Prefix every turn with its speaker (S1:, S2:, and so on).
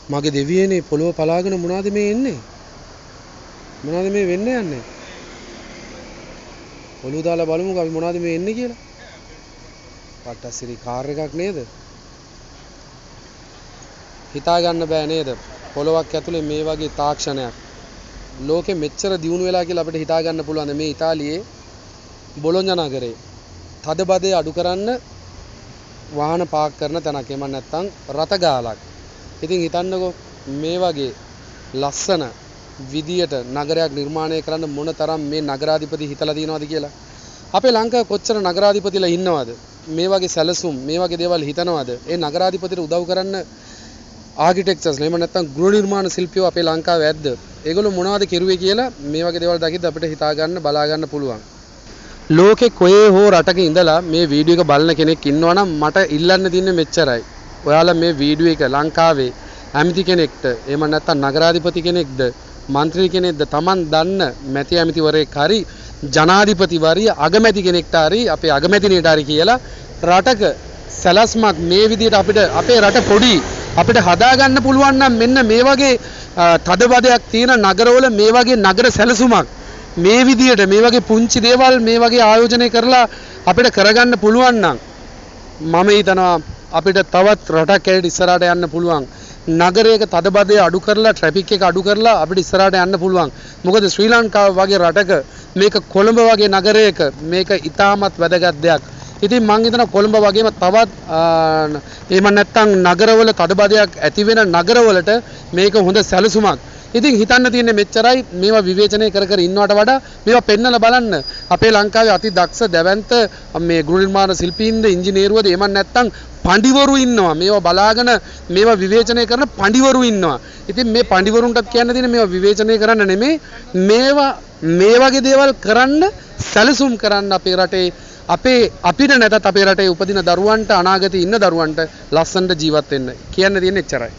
S1: මගේ දෙවියනේ පොළොව පලාගෙන මොනවද මේ එන්නේ? මොනවද මේ වෙන්න යන්නේ? ඔළුව දාලා බලමුකෝ අපි මොනවද මේ එන්නේ කියලා. පට්ටසිරි කාර් එකක් නේද? හිතා ගන්න බෑ නේද? පොළොවක් ඇතුලේ මේ වගේ තාක්ෂණයක්. ලෝකෙ මෙච්චර දියුණු වෙලා කියලා අපිට හිතා ගන්න පුළුවන් මේ ඉතාලියේ බොලොඤ්ඤා නගරේ තදබදේ අඩු කරන්න වාහන පාක් කරන තැනක්. එමන් නැත්තම් රත ගාලක්. ඉතින් හිතන්නකෝ මේ වගේ ලස්සන විදියට නගරයක් නිර්මාණය කරන්න මොන තරම් මේ නගරාධිපති හිතලා තියෙනවද කියලා. අපේ ලංකාවේ කොච්චර නගරාධිපතිලා ඉන්නවද? මේ වගේ සැලසුම් මේ වගේ දේවල් හිතනවද? ඒ නගරාධිපතිට උදව් කරන්න ආකිටෙක්චර්ස් එහෙම නැත්නම් ගෘහ නිර්මාණ ශිල්පියෝ අපේ ලංකාවේ ඇද්ද? ඒගොල්ලෝ මොනවද කෙරුවේ කියලා මේ වගේ දේවල් දකිද්දි අපිට හිතා ගන්න බලා ගන්න පුළුවන්. ලෝකේ කොහේ හෝ රටක ඉඳලා මේ වීඩියෝ එක බලන කෙනෙක් ඉන්නවා නම් මට ඉල්ලන්න තියෙන්නේ මෙච්චරයි. ඔයාලා මේ වීඩියෝ එක ලංකාවේ ඇමති කෙනෙක්ට එහෙම නැත්නම් නගරාධිපති කෙනෙක්ද මන්ත්‍රී කෙනෙක්ද Taman දන්න මැති ඇමතිවරයෙක් හරි ජනාධිපතිවරිය අගමැති කෙනෙක්ට හරි අපේ අගමැතිනියට හරි කියලා රටක සැලැස්මක් මේ විදිහට අපිට අපේ රට පොඩි අපිට හදාගන්න පුළුවන් නම් මෙන්න මේ වගේ තදබදයක් තියෙන නගරවල මේ වගේ නගර සැලසුමක් මේ විදිහට මේ වගේ පුංචි දේවල් මේ වගේ ආයෝජනය කරලා අපිට කරගන්න පුළුවන් නම් මම හිතනවා අපිට තවත් රටක් ඇරෙට ඉස්සරහට යන්න පුළුවන්. නගරයක තදබදය අඩු කරලා ට්‍රැෆික් එක අඩු කරලා අපිට ඉස්සරහට යන්න පුළුවන්. මොකද ශ්‍රී ලංකාව වගේ රටක මේක කොළඹ වගේ නගරයක මේක ඉතාමත් වැදගත් දෙයක්. ඉතින් මම හිතනවා කොළඹ වගේම තවත් එහෙම නැත්නම් නගරවල තදබදයක් ඇති වෙන නගරවලට මේක හොඳ සැලසුමක්. ඉතින් හිතන්න තියෙන්නේ මෙච්චරයි. මේවා විවේචනය කර කර ඉන්නවට වඩා මේවා පෙන්නලා බලන්න. අපේ ලංකාවේ අති දක්ෂ දැවැන්ත මේ ගෘහ නිර්මාණ ශිල්පීන්ද ඉංජිනේරුවද එහෙම නැත්නම් පඬිවරු ඉන්නවා. මේවා බලාගෙන මේවා විවේචනය කරන පඬිවරු ඉන්නවා. ඉතින් මේ පඬිවරුන්ටත් කියන්න තියෙන්නේ මේවා විවේචනය කරන්න නෙමෙයි. මේවා මේ වගේ දේවල් කරන්න සැලසුම් කරන්න අපේ රටේ අපිට නැතත් අපේ රටේ උපදින දරුවන්ට අනාගතේ ඉන්න දරුවන්ට ලස්සනට ජීවත් වෙන්න කියන්න තියෙන එච්චරයි.